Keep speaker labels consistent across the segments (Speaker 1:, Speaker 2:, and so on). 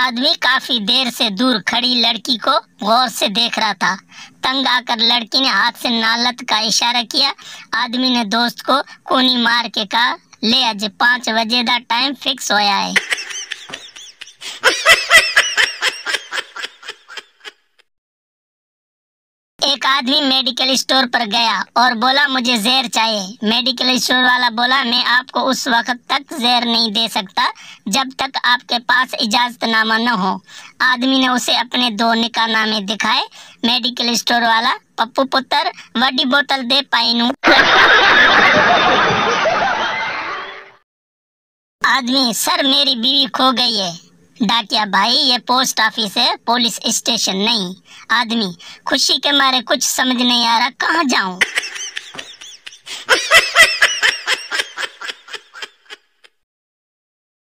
Speaker 1: आदमी काफी देर से दूर खड़ी लड़की को गौर से देख रहा था। तंग आकर लड़की ने हाथ से नालत का इशारा किया। आदमी ने दोस्त को कोनी मार के कहा, ले अज 5 बजे दा टाइम फिक्स होया है। एक आदमी मेडिकल स्टोर पर गया और बोला, मुझे जहर चाहिए। मेडिकल स्टोर वाला बोला, मैं आपको उस वक्त तक जहर नहीं दे सकता जब तक आपके पास इजाजतनामा न हो। आदमी ने उसे अपने 2 निकाहनामे दिखाए। मेडिकल स्टोर वाला, पप्पू पुत्र वड्डी बोतल दे पाइनू। आदमी, सर मेरी बीवी खो गई है। डाकिया, भाई ये पोस्ट ऑफिस है, पुलिस स्टेशन नहीं। आदमी, खुशी के मारे कुछ समझ नहीं आ रहा, कहाँ जाऊं?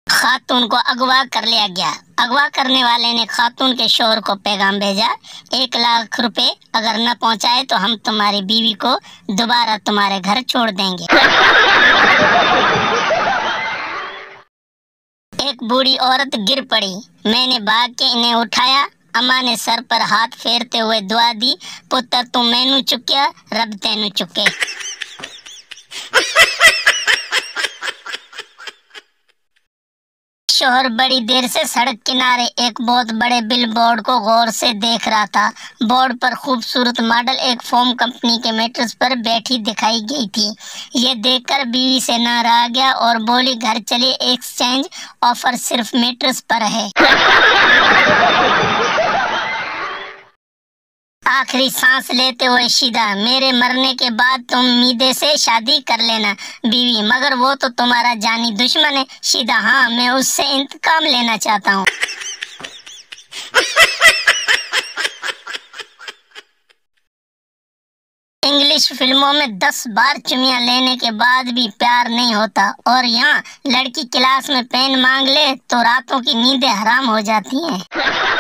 Speaker 1: खातून को अगवा कर लिया गया। अगवा करने वाले ने खातून के शोहर को पैगाम भेजा, 1 लाख रुपए अगर न पहुंचाए तो हम तुम्हारी बीवी को दोबारा तुम्हारे घर छोड़ देंगे। एक बूढ़ी औरत गिर पड़ी। मैंने भाग के इन्हें उठाया। अम्मा ने सर पर हाथ फेरते हुए दुआ दी, पुत्र तू मैनू चुक्या, रब तेनू चुके। शोहर बड़ी देर से सड़क किनारे एक बहुत बड़े बिल बोर्ड को गौर से देख रहा था। बोर्ड पर खूबसूरत मॉडल एक फोम कंपनी के मैट्रेस पर बैठी दिखाई गई थी। ये देखकर बीवी से ना रहा गया और बोली, घर चलिए, एक्सचेंज ऑफर सिर्फ मैट्रेस पर है। आखिरी सांस लेते हुए शीदा, मेरे मरने के बाद तुम मीदे से शादी कर लेना। बीवी, मगर वो तो तुम्हारा जानी दुश्मन है। शीदा, हाँ, मैं उससे इंतकाम लेना चाहता हूँ। इंग्लिश फिल्मों में 10 बार चुम्मियां लेने के बाद भी प्यार नहीं होता, और यहाँ लड़की क्लास में पेन मांग ले तो रातों की नींदें हराम हो जाती हैं।